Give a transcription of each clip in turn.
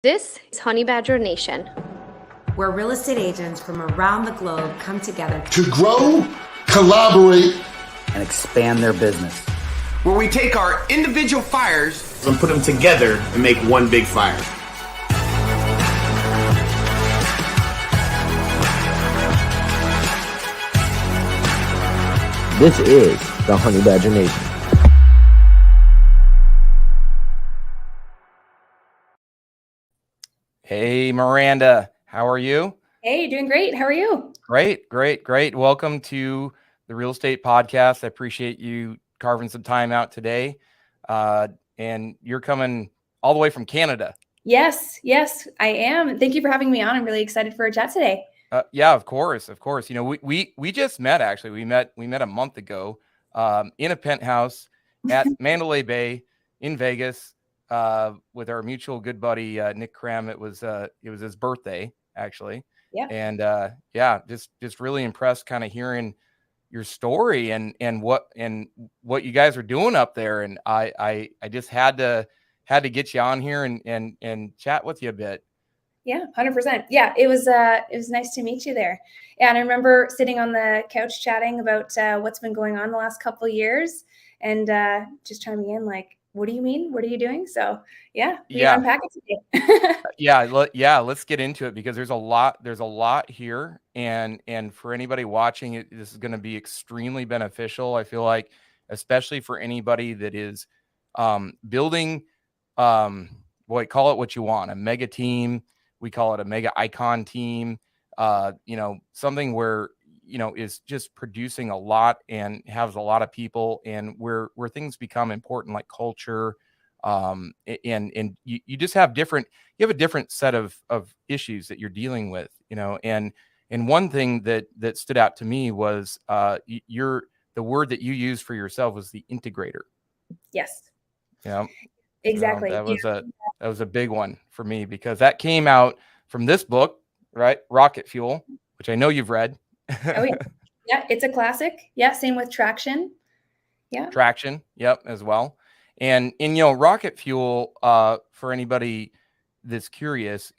This is Honey Badger Nation, where real estate agents from around the globe come together to grow, collaborate, and expand their business. Where we take our individual fires and put them together and make one big fire. This is the Honey Badger Nation. Hey, Miranda, how are you? Hey, doing great. How are you? Great. Welcome to the Real Estate Podcast. I appreciate you carving some time out today. And you're coming all the way from Canada. Yes, I am. Thank you for having me on. I'm really excited for a chat today. Yeah, of course. You know, we just met, actually. We met a month ago in a penthouse at Mandalay Bay in Vegas with our mutual good buddy Nick Cram. It was his birthday, actually. Yeah. And just really impressed kind of hearing your story and what you guys are doing up there. And I just had to get you on here and chat with you a bit. Yeah, 100%. Yeah, it was nice to meet you there. And I remember sitting on the couch chatting about what's been going on the last couple of years and just chiming in like, what do you mean? What are you doing? So we unpack it today. Let's get into it because there's a lot here. And for anybody watching, this is going to be extremely beneficial. I feel like, especially for anybody that is building, call it what you want, a mega team. We call it a mega icon team, something where, is just producing a lot and has a lot of people, and where things become important, like culture. And you just have you have a different set of issues that you're dealing with, and one thing that stood out to me was the word that you used for yourself was the integrator. Yes. Yeah. Exactly. That was a big one for me because that came out from this book, right? Rocket Fuel, which I know you've read. Oh yeah. Yeah, it's a classic. Yeah, same with Traction. Yeah. Traction, yep, as well. And Rocket Fuel, for anybody that's curious,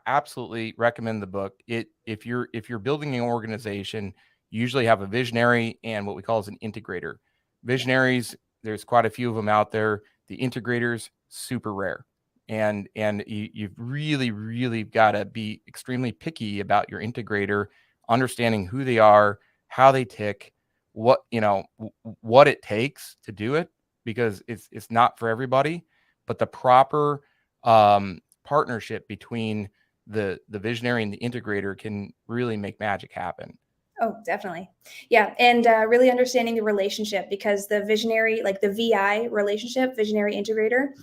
absolutely recommend the book. If you're building an organization, you usually have a visionary and what we call as an integrator. Visionaries, there's quite a few of them out there. The integrators, super rare. And you've really got to be extremely picky about your integrator, understanding who they are, how they tick, what it takes to do it, because it's not for everybody. But the proper partnership between the visionary and the integrator can really make magic happen. Oh, definitely. Yeah. And really understanding the relationship, because the visionary, like the VI relationship, visionary integrator,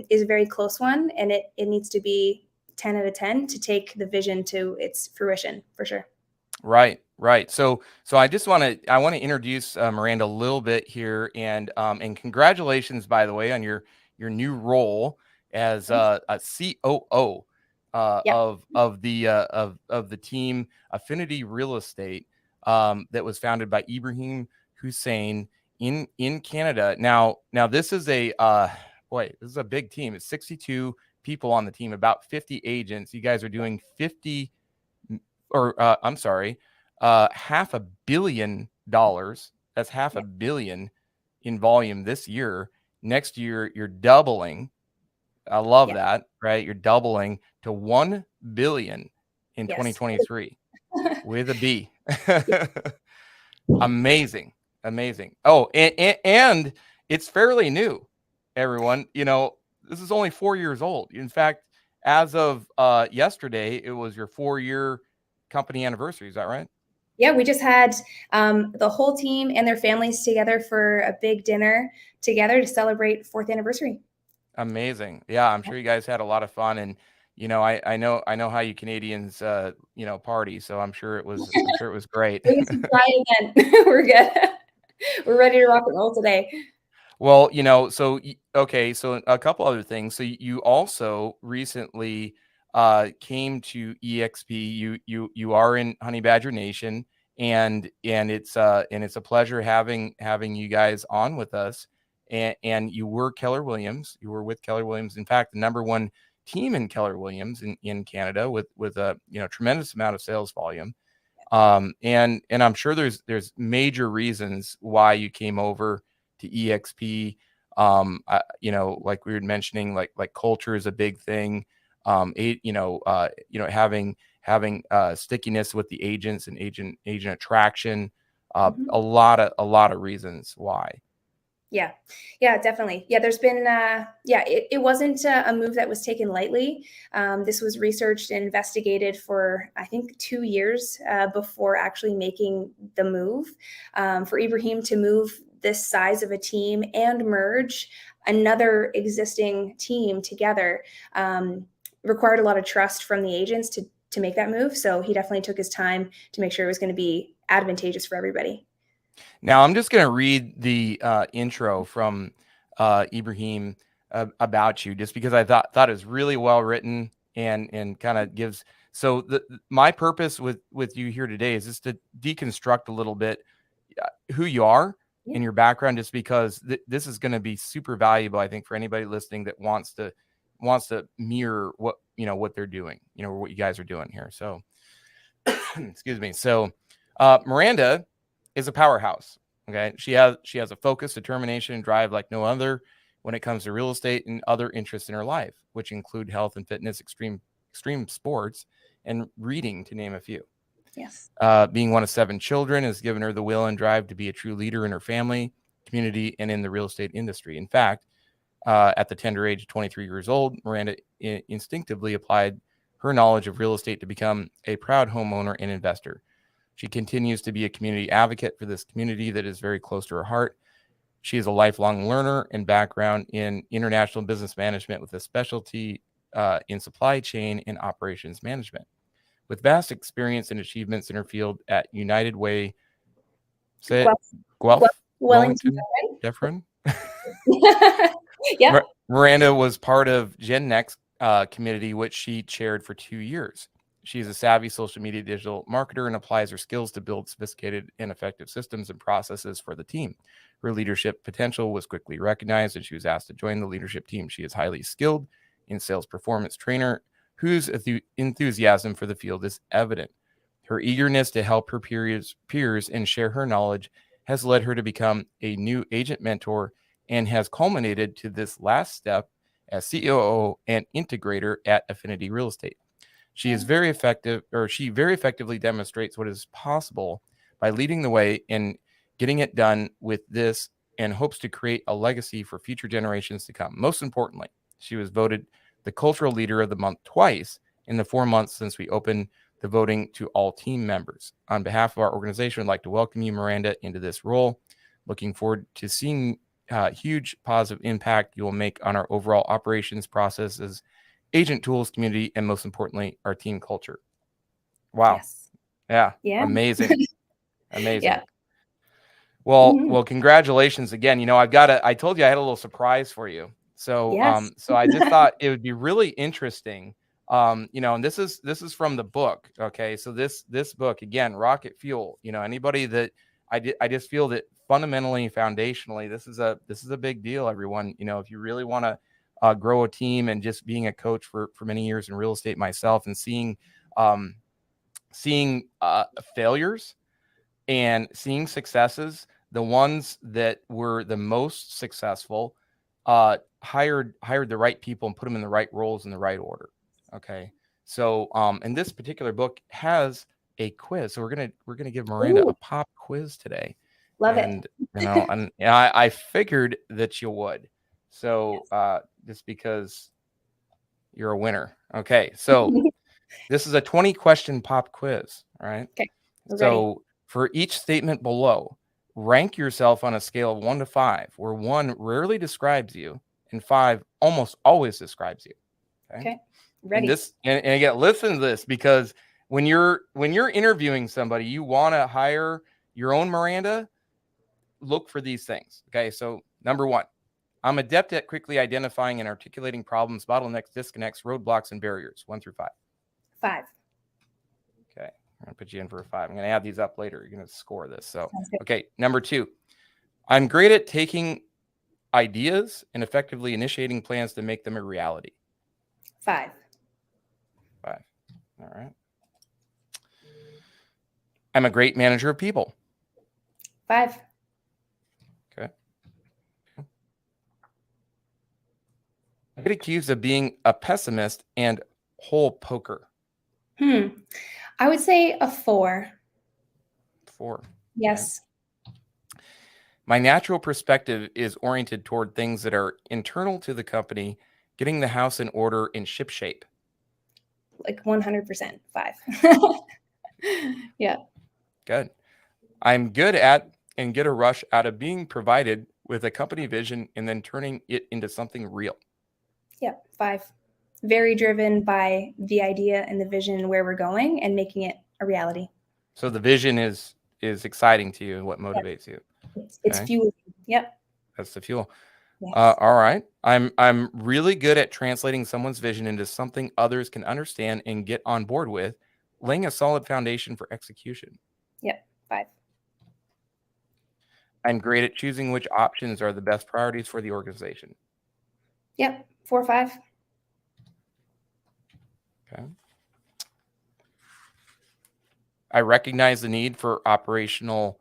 is a very close one. And it needs to be 10 out of 10 to take the vision to its fruition, for sure. Right. So I want to introduce Miranda a little bit here, and congratulations, by the way, on your new role as a COO. Of the team Affinity Real Estate that was founded by Ibrahim Hussein in Canada. Now this is this is a big team. It's 62 people on the team, about 50 agents. You guys are doing $500 million. That's $500 million in volume this year. Next year you're doubling. I love that, right? You're doubling to 1 billion in 2023 with a B. Amazing. Oh, and it's fairly new, everyone. This is only 4 years old. In fact, as of yesterday, it was your 4-year company anniversary. Is that right? Yeah, we just had the whole team and their families together for a big dinner together to celebrate 4th anniversary. Amazing. Yeah, I'm sure you guys had a lot of fun, and I know how you Canadians party, so I'm sure it was great. It was a dry event. We're good. We're ready to rock and roll today. Well, so a couple other things. So you also recently came to EXP. You are in Honey Badger Nation, and it's a pleasure having you guys on with us. and you were Keller Williams. You were with Keller Williams. In fact, the number one team in Keller Williams in Canada with a tremendous amount of sales volume. And I'm sure there's major reasons why you came over to EXP. Like we were mentioning, like culture is a big thing. Having stickiness with the agents and agent attraction. A lot of reasons why. Yeah, definitely. Yeah, there's been, it wasn't a move that was taken lightly. This was researched and investigated for, I think, 2 years before actually making the move. For Ibrahim to move this size of a team and merge another existing team together required a lot of trust from the agents to make that move. So he definitely took his time to make sure it was going to be advantageous for everybody. Now, I'm just going to read the intro from Ibrahim about you, just because I thought it was really well written and kind of gives. So my purpose with you here today is just to deconstruct a little bit who you are and your background, just because this is going to be super valuable, I think, for anybody listening that wants to mirror what they're doing, what you guys are doing here. So, excuse me. So, Miranda is a powerhouse. Okay. She has a focus, determination, and drive like no other when it comes to real estate and other interests in her life, which include health and fitness, extreme sports, and reading, to name a few. Yes. Being one of 7 children has given her the will and drive to be a true leader in her family, community, and in the real estate industry. In fact, at the tender age of 23 years old, Miranda instinctively applied her knowledge of real estate to become a proud homeowner and investor. She continues to be a community advocate for this community that is very close to her heart. She is a lifelong learner and background in international business management with a specialty in supply chain and operations management. With vast experience and achievements in her field at United Way, Guelph, Wellington, Dufferin. Yeah. Miranda was part of Gen Next community, which she chaired for 2 years. She is a savvy social media digital marketer and applies her skills to build sophisticated and effective systems and processes for the team. Her leadership potential was quickly recognized, and she was asked to join the leadership team. She is highly skilled in sales performance trainer whose enthusiasm for the field is evident. Her eagerness to help her peers and share her knowledge has led her to become a new agent mentor and has culminated to this last step as COO and integrator at Affinity Real Estate. She is very effective, or she very effectively demonstrates what is possible by leading the way and getting it done with this, and hopes to create a legacy for future generations to come. Most importantly, she was voted the cultural leader of the month twice in the 4 months since we opened the voting to all team members. On behalf of our organization, I'd like to welcome you, Miranda, into this role. Looking forward to seeing huge positive impact you will make on our overall operations processes, agent tools, community, and most importantly, our team culture. Wow. Yes. Yeah. Amazing. Yeah. Well, congratulations again. I told you I had a little surprise for you. So, Yes. so I just thought it would be really interesting. And this is from the book. Okay. So this book, again, Rocket Fuel, anybody that I just feel that fundamentally, foundationally, this is a big deal, everyone. If you really want to grow a team, and just being a coach for many years in real estate myself, and seeing failures and seeing successes, the ones that were the most successful hired the right people and put them in the right roles in the right order. Okay. So and this particular book has a quiz. So we're gonna give Miranda a pop quiz today. Love and it. I figured that you would. So just because you're a winner. Okay. So this is a 20 question pop quiz. All right. Okay. So for each statement below, rank yourself on a scale of 1 to 5, where 1 rarely describes you and 5 almost always describes you. Okay. Ready. And again, listen to this, because when you're interviewing somebody, you want to hire your own Miranda, look for these things. Okay. So number 1, I'm adept at quickly identifying and articulating problems, bottlenecks, disconnects, roadblocks, and barriers. 1 through 5. 5. Okay. I'm going to put you in for a 5. I'm going to add these up later. You're going to score this. So, okay. Number 2, I'm great at taking ideas and effectively initiating plans to make them a reality. 5. 5. All right. I'm a great manager of people. 5. Okay. I get accused of being a pessimist and hole poker. I would say a 4. 4. Yes. Okay. My natural perspective is oriented toward things that are internal to the company, getting the house in order and ship shape. Like 100%. 5. Yeah. Good. I'm good at and get a rush out of being provided with a company vision and then turning it into something real. Yeah. 5. Very driven by the idea and the vision and where we're going and making it a reality. So the vision is exciting to you and what motivates you. It's Okay. fuel. Yep. That's the fuel. Yes. All right. I'm really good at translating someone's vision into something others can understand and get on board with, laying a solid foundation for execution. Yep. 5. I'm great at choosing which options are the best priorities for the organization. Yep. 4, 5. Okay. I recognize the need for operational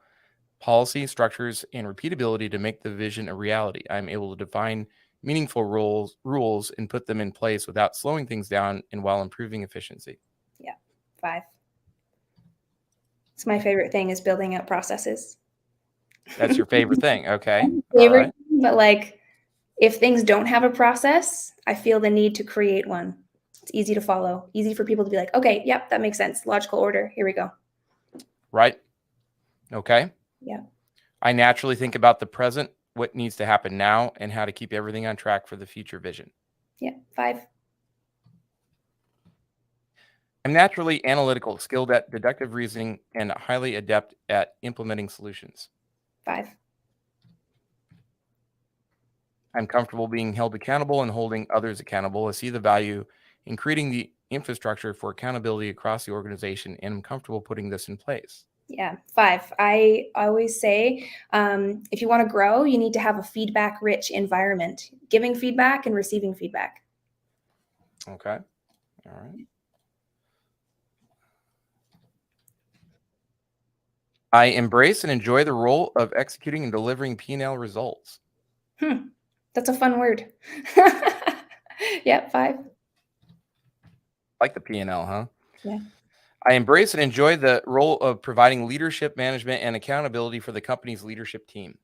policy, structures, and repeatability to make the vision a reality. I'm able to define meaningful rules and put them in place without slowing things down and while improving efficiency. Yeah. 5. It's my favorite thing is building out processes. That's your favorite thing. Okay. Favorite, All right. but like if things don't have a process, I feel the need to create one. It's easy to follow, easy for people to be like, okay, yep, that makes sense. Logical order. Here we go. Right. Okay. Yeah. I naturally think about the present, what needs to happen now, and how to keep everything on track for the future vision. Yeah. 5. I'm naturally analytical, skilled at deductive reasoning, and highly adept at implementing solutions. 5. I'm comfortable being held accountable and holding others accountable. I see the value in creating the infrastructure for accountability across the organization, and I'm comfortable putting this in place. Yeah. 5. I always say, if you want to grow, you need to have a feedback-rich environment, giving feedback and receiving feedback. Okay. All right. I embrace and enjoy the role of executing and delivering P&L results. That's a fun word. Yeah. 5. Like the P&L, huh? Yeah. I embrace and enjoy the role of providing leadership, management, and accountability for the company's leadership team.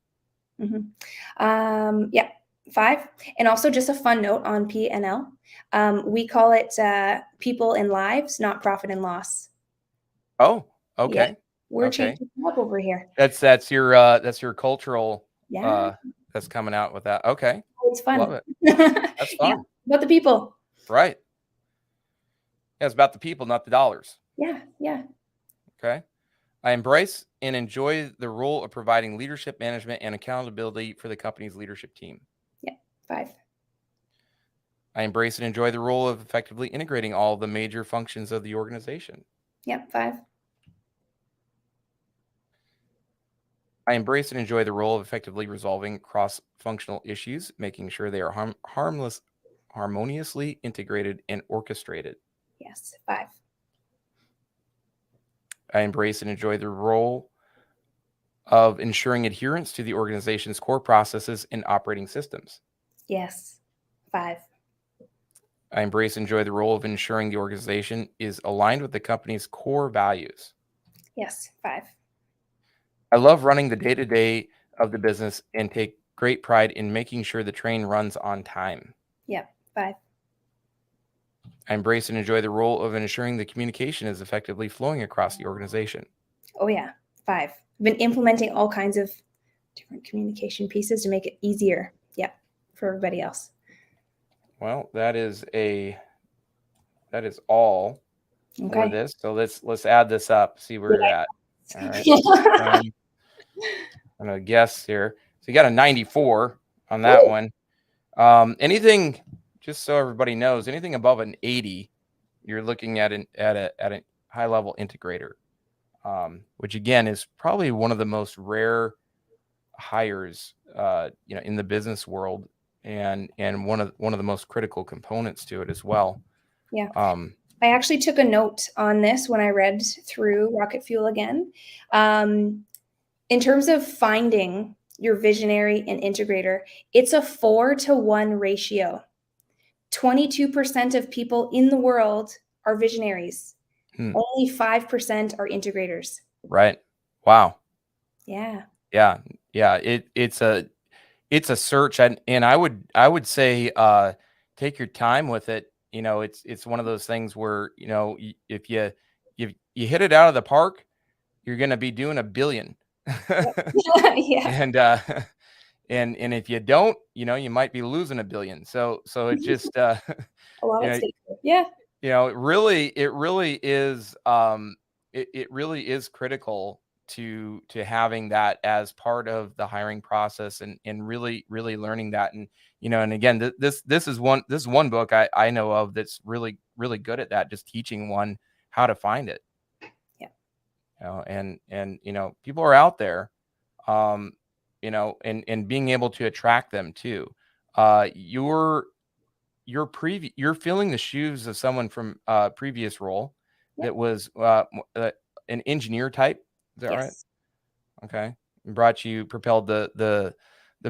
Yeah. 5. And also just a fun note on P&L. We call it people and lives, not profit and loss. Oh, okay. Yeah. We're Okay. changing it up over here. That's your cultural Yeah. that's coming out with that. Okay. It's fun. Love it. That's fun. Yeah, about the people. Right. Yeah, it's about the people, not the dollars. Yeah. Yeah. Okay. I embrace and enjoy the role of providing leadership, management, and accountability for the company's leadership team. Yeah. 5. I embrace and enjoy the role of effectively integrating all the major functions of the organization. Yeah. 5. I embrace and enjoy the role of effectively resolving cross-functional issues, making sure they are harmoniously integrated and orchestrated. Yes. 5. I embrace and enjoy the role of ensuring adherence to the organization's core processes and operating systems. Yes. 5. I embrace and enjoy the role of ensuring the organization is aligned with the company's core values. Yes. 5. I love running the day-to-day of the business and take great pride in making sure the train runs on time. Yeah. 5. I embrace and enjoy the role of ensuring the communication is effectively flowing across the organization. Oh yeah. 5. I've been implementing all kinds of different communication pieces to make it easier. Yeah. For everybody else. Well, that is all for Okay. this. So let's add this up, see where you're at. All right. I'm gonna guess here. So you got a 94 on that one. Anything, just so everybody knows, anything above an 80, you're looking at a high level integrator, which again is probably one of the most rare hires in the business world, and one of the most critical components to it as well. Yeah. I actually took a note on this when I read through Rocket Fuel again. In terms of finding your visionary and integrator, it's a 4-to-1 ratio. 22% of people in the world are visionaries. Only 5% are integrators. Right. Wow. Yeah. Yeah. It's a search, and I would say take your time with it. It's one of those things where, if you hit it out of the park, you're going to be doing $1 billion. Yeah. And if you don't, you might be losing $1 billion. So it just A lot at stake. Yeah. it really is it really is critical to having that as part of the hiring process, and really learning that. And and again, this is one book I know of that's really good at that, just teaching one how to find it. Yeah. And people are out there, and being able to attract them too. You're filling the shoes of someone from a previous role that was an engineer type. Is that right? Okay. Propelled the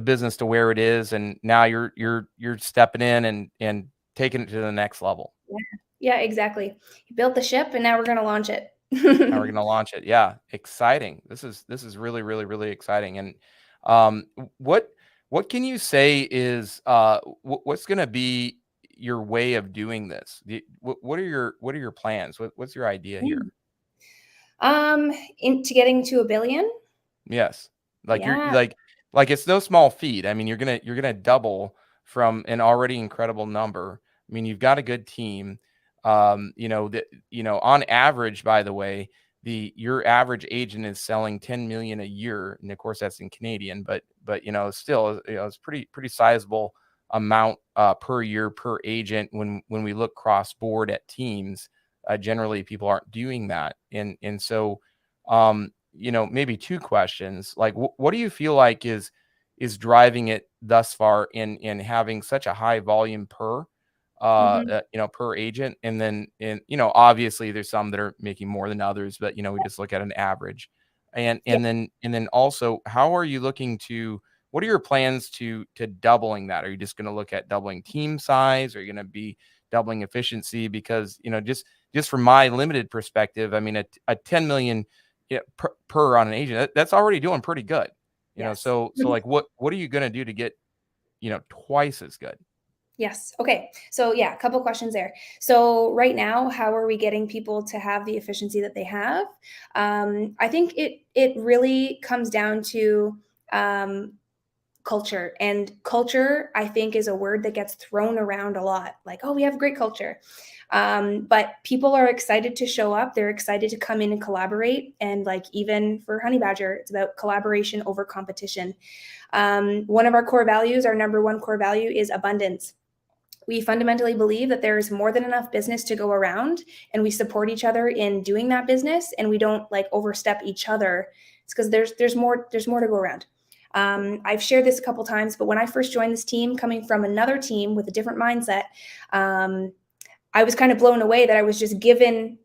business to where it is, and now you're stepping in and taking it to the next level. Yeah, exactly. You built the ship, and now we're going to launch it. Now we're going to launch it. Yeah. Exciting. This is really exciting. And what can you say is what's going to be your way of doing this? What are your plans? What's your idea here? Into getting to $1 billion. Yes. Like Yeah. you're like it's no small feat. I mean, you're gonna double from an already incredible number. I mean, you've got a good team. On average, by the way, your average agent is selling 10 million a year, and of course that's in Canadian, but still, it's pretty sizable amount per year per agent. When we look cross board at teams, generally people aren't doing that, and so maybe two questions. Like, what do you feel like is driving it thus far in having such a high volume per per agent? And then obviously there's some that are making more than others, but we just look at an average. And then also, how are you looking to, what are your plans to doubling that? Are you just going to look at doubling team size? Are you going to be doubling efficiency? Because just from my limited perspective, I mean, a 10 million per on an agent, that's already doing pretty good. So like, what are you going to do to get twice as good? Yes. Okay. So yeah, a couple questions there. So right now, how are we getting people to have the efficiency that they have? I think it really comes down to culture. And culture, I think, is a word that gets thrown around a lot. Like, oh, we have great culture. But people are excited to show up. They're excited to come in and collaborate. And like, even for Honey Badger, it's about collaboration over competition. One of our core values, our number one core value, is abundance. We fundamentally believe that there is more than enough business to go around, and we support each other in doing that business, and we don't like overstep each other. It's because there's more to go around. I've shared this a couple times, but when I first joined this team, coming from another team with a different mindset, I was kind of blown away that I was just given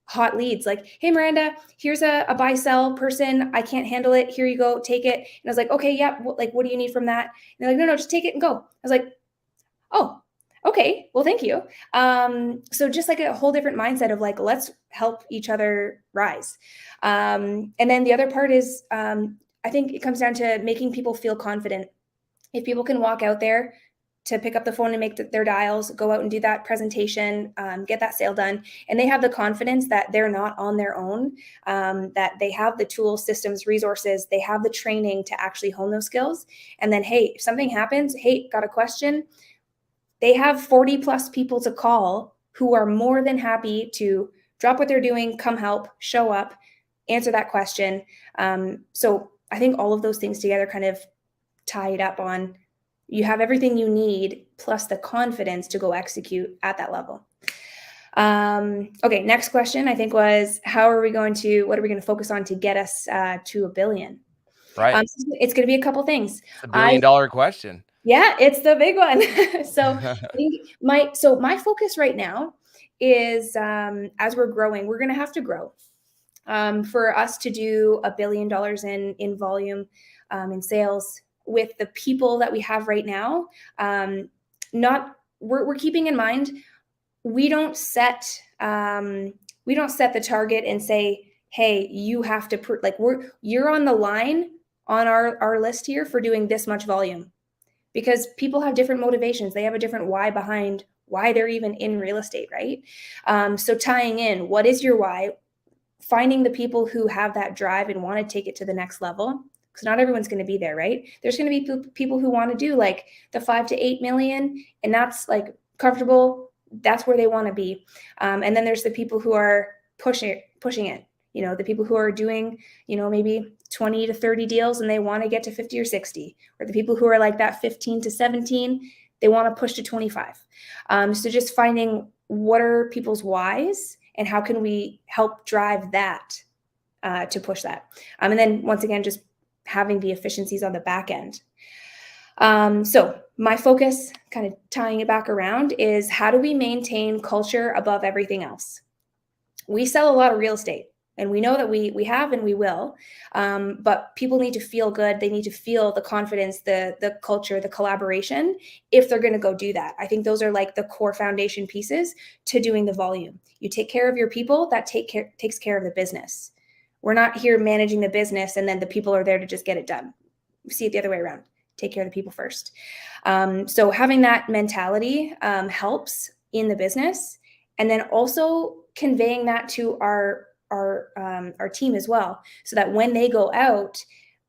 hot leads. Like, hey, Miranda, here's a buy sell person. I can't handle it. Here you go. Take it. And I was like, okay, yeah. What do you need from that? And they're like, no, just take it and go. I was like, oh, okay, well, thank you. So just like a whole different mindset of like, let's help each other rise. And then the other part is, I think it comes down to making people feel confident. If people can walk out there to pick up the phone and make their dials, go out and do that presentation, get that sale done, and they have the confidence that they're not on their own, that they have the tools, systems, resources, they have the training to actually hone those skills. And then, hey, if something happens, hey, got a question, they have 40 plus people to call who are more than happy to drop what they're doing, come help, show up, answer that question. So I think all of those things together kind of tie it up on, you have everything you need plus the confidence to go execute at that level. Okay, next question I think was, what are we going to focus on to get us to $1 billion? Right. It's going to be a couple things. It's $1 billion question. Yeah, it's the big one. So I think my focus right now is as we're growing, we're going to have to grow. For us to do $1 billion in volume in sales with the people that we have right now, we're keeping in mind we don't set the target and say, hey, you have to you're on the line on our list here for doing this much volume, because people have different motivations. They have a different why behind why they're even in real estate, right? So tying in, what is your why? Finding the people who have that drive and want to take it to the next level, because not everyone's going to be there, right? There's going to be people who want to do like the 5 to 8 million, and that's like comfortable. That's where they want to be. And then there's the people who are pushing it. The people who are doing, maybe 20 to 30 deals and they want to get to 50 or 60, or the people who are like that 15 to 17, they want to push to 25. So just finding what are people's whys and how can we help drive that to push that. And then once again, just having the efficiencies on the back end. So my focus, kind of tying it back around, is how do we maintain culture above everything else? We sell a lot of real estate, and we know that we have and we will, but people need to feel good. They need to feel the confidence, the culture, the collaboration, if they're going to go do that. I think those are like the core foundation pieces to doing the volume. You take care of your people, that takes care of the business. We're not here managing the business and then the people are there to just get it done. We see it the other way around. Take care of the people first. So having that mentality helps in the business, and then also conveying that to our team as well, so that when they go out,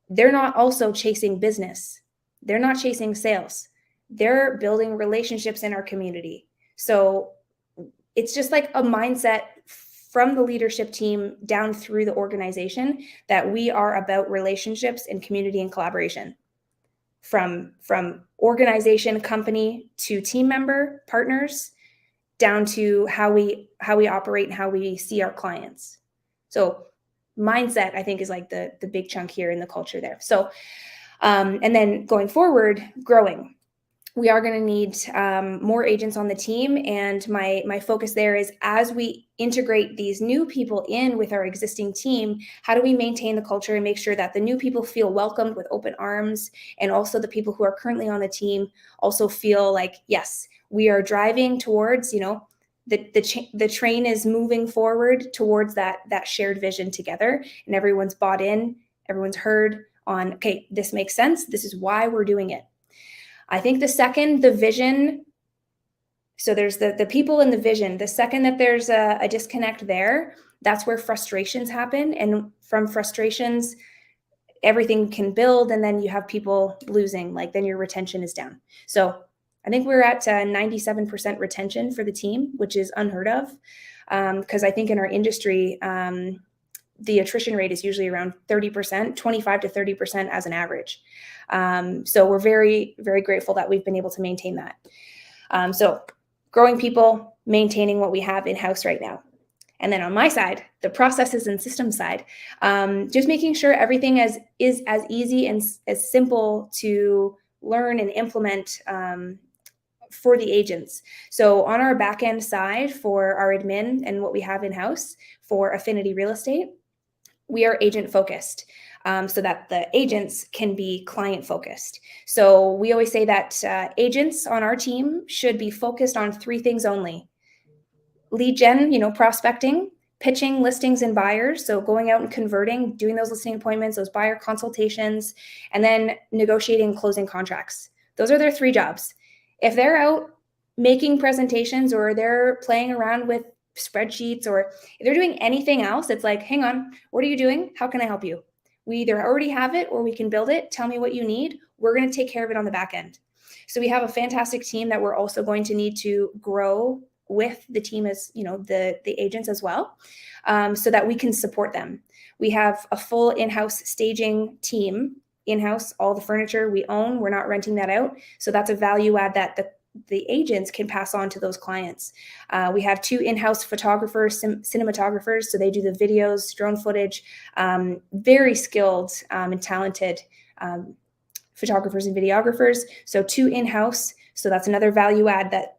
they're not also chasing business. They're not chasing sales. They're building relationships in our community. So it's just like a mindset from the leadership team down through the organization that we are about relationships and community and collaboration. From organization, company, to team member, partners, down to how we operate and how we see our clients. So mindset, I think, is like the big chunk here in the culture there. So, and then going forward, growing. We are going to need more agents on the team. And my focus there is, as we integrate these new people in with our existing team, how do we maintain the culture and make sure that the new people feel welcomed with open arms, and also the people who are currently on the team also feel like, yes, we are driving towards, the train is moving forward towards that shared vision together, and everyone's bought in, everyone's heard on, okay, this makes sense. This is why we're doing it. I think the vision, so there's the people and the vision. The second that there's a disconnect there, that's where frustrations happen. And from frustrations, everything can build, and then you have people losing, like then your retention is down. So I think we're at 97% retention for the team, which is unheard of. Because I think in our industry, the attrition rate is usually around 30%, 25 to 30% as an average. So we're very, very grateful that we've been able to maintain that. So growing people, maintaining what we have in-house right now. And then on my side, the processes and systems side, just making sure everything is as easy and as simple to learn and implement for the agents. So on our back end side for our admin and what we have in-house for Affinity Real Estate, we are agent focused, so that the agents can be client focused. So we always say that agents on our team should be focused on 3 things only: lead gen, prospecting, pitching listings and buyers. So going out and converting, doing those listing appointments, those buyer consultations, and then negotiating and closing contracts. Those are their 3 jobs. If they're out making presentations, or they're playing around with spreadsheets, or if they're doing anything else, it's like, hang on, what are you doing? How can I help you? We either already have it or we can build it. Tell me what you need. We're going to take care of it on the back end. So we have a fantastic team that we're also going to need to grow with the team, as the agents as well, so that we can support them. We have a full in-house staging team, in-house, all the furniture we own. We're not renting that out. So that's a value add that the agents can pass on to those clients. We have 2 in-house photographers, cinematographers, so they do the videos, drone footage, very skilled and talented photographers and videographers. So 2 in-house. So that's another value add that,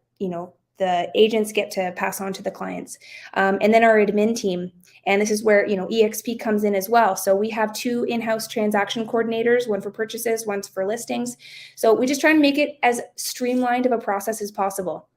the agents get to pass on to the clients. And then our admin team. And this is where, EXP comes in as well. So we have 2 in-house transaction coordinators, one for purchases, one's for listings. So we just try and make it as streamlined of a process as possible.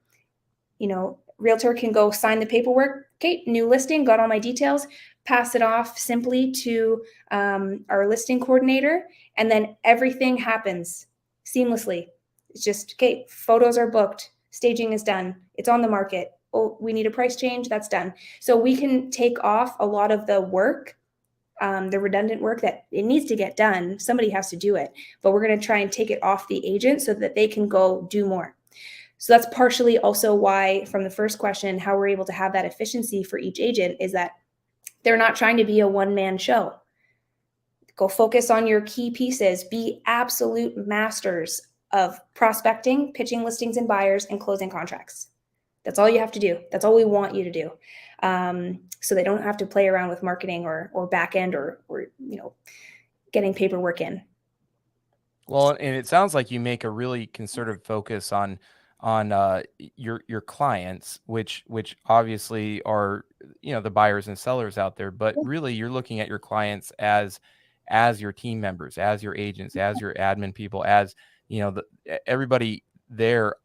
Realtor can go sign the paperwork. Okay, new listing, got all my details, pass it off simply to our listing coordinator, and then everything happens seamlessly. It's just, okay, photos are booked, staging is done, it's on the market. Oh, we need a price change, that's done. So we can take off a lot of the work, the redundant work that it needs to get done. Somebody has to do it, but we're going to try and take it off the agent so that they can go do more. So that's partially also why, from the first question, how we're able to have that efficiency for each agent is that they're not trying to be a one-man show. Go focus on your key pieces. Be absolute masters of prospecting, pitching listings and buyers, and closing contracts. That's all you have to do. That's all we want you to do. So they don't have to play around with marketing or back end or getting paperwork in. Well, and it sounds like you make a really concerted focus on your clients, which obviously are the buyers and sellers out there, but really you're looking at your clients as your team members, as your agents, as your admin people, as everybody there,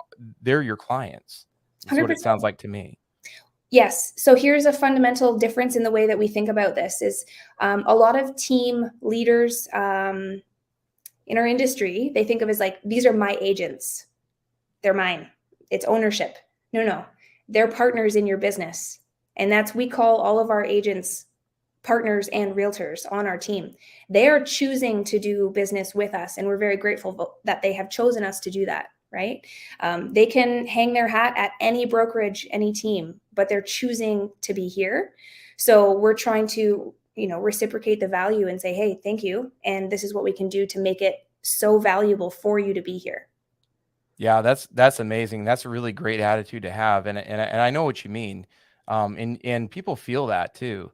they're your clients. That's 100%. What it sounds like to me. Yes. So here's a fundamental difference in the way that we think about this is a lot of team leaders in our industry, they think of as like, these are my agents. They're mine. It's ownership. No. They're partners in your business. And we call all of our agents partners and realtors on our team. They are choosing to do business with us. And we're very grateful that they have chosen us to do that, right? They can hang their hat at any brokerage, any team, but they're choosing to be here. So we're trying to, reciprocate the value and say, hey, thank you. And this is what we can do to make it so valuable for you to be here. Yeah, that's amazing. That's a really great attitude to have, and I know what you mean, and people feel that too,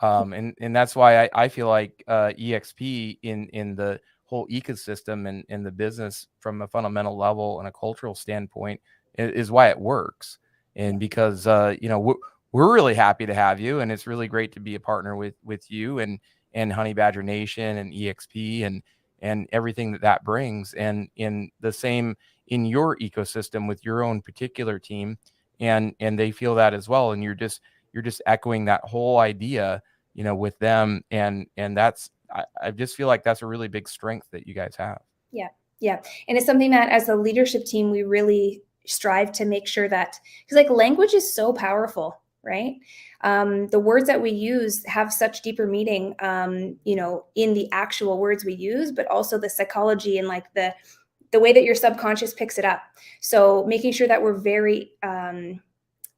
and that's why I feel like EXP in the whole ecosystem and the business from a fundamental level and a cultural standpoint is why it works, and because we're really happy to have you, and it's really great to be a partner with you and Honey Badger Nation and EXP and everything that brings, and in the same in your ecosystem with your own particular team, and they feel that as well, and you're just echoing that whole idea with them, and that's I just feel like that's a really big strength that you guys have. Yeah And it's something that as a leadership team we really strive to make sure that, because like language is so powerful, right? The words that we use have such deeper meaning in the actual words we use, but also the psychology and like the way that your subconscious picks it up. So making sure that we're very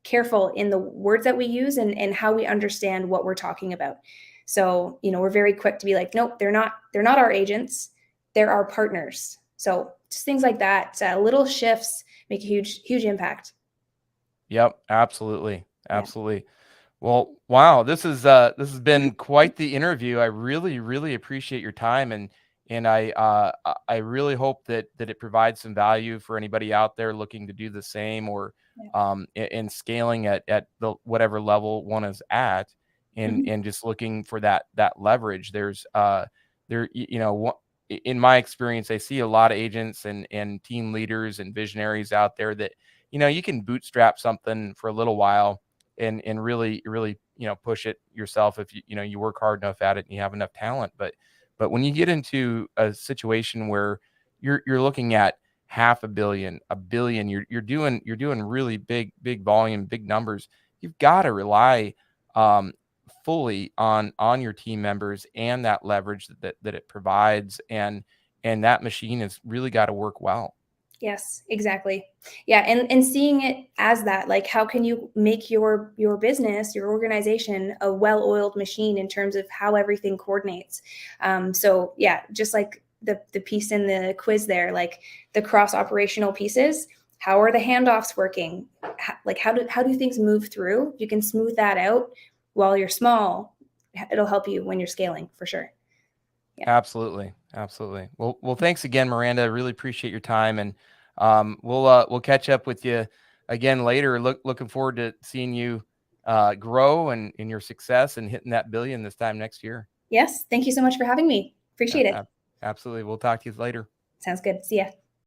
careful in the words that we use and how we understand what we're talking about. So, we're very quick to be like, nope, they're not our agents. They're our partners. So just things like that, little shifts make a huge impact. Yep. Absolutely. Yeah. Well, wow. This has been quite the interview. I really, really appreciate your time, and I really hope that it provides some value for anybody out there looking to do the same, or in scaling at the whatever level one is at, and just looking for that leverage. There's in my experience, I see a lot of agents and team leaders and visionaries out there that you can bootstrap something for a little while and really push it yourself if you work hard enough at it and you have enough talent, but when you get into a situation where you're looking at $500 million, $1 billion, you're doing really big volume, big numbers. You've got to rely fully on your team members and that leverage that it provides, and that machine has really got to work well. Yes, exactly. Yeah. And seeing it as that, like, how can you make your business, your organization, a well-oiled machine in terms of how everything coordinates? So yeah, just like the piece in the quiz there, like the cross operational pieces, How are the handoffs working? How do things move through? You can smooth that out while you're small. It'll help you when you're scaling for sure. Yeah. Absolutely. Well, thanks again, Miranda. I really appreciate your time, and we'll catch up with you again later. Looking forward to seeing you grow and in your success and hitting that billion this time next year. Yes. Thank you so much for having me. Appreciate it. Absolutely. We'll talk to you later. Sounds good. See ya.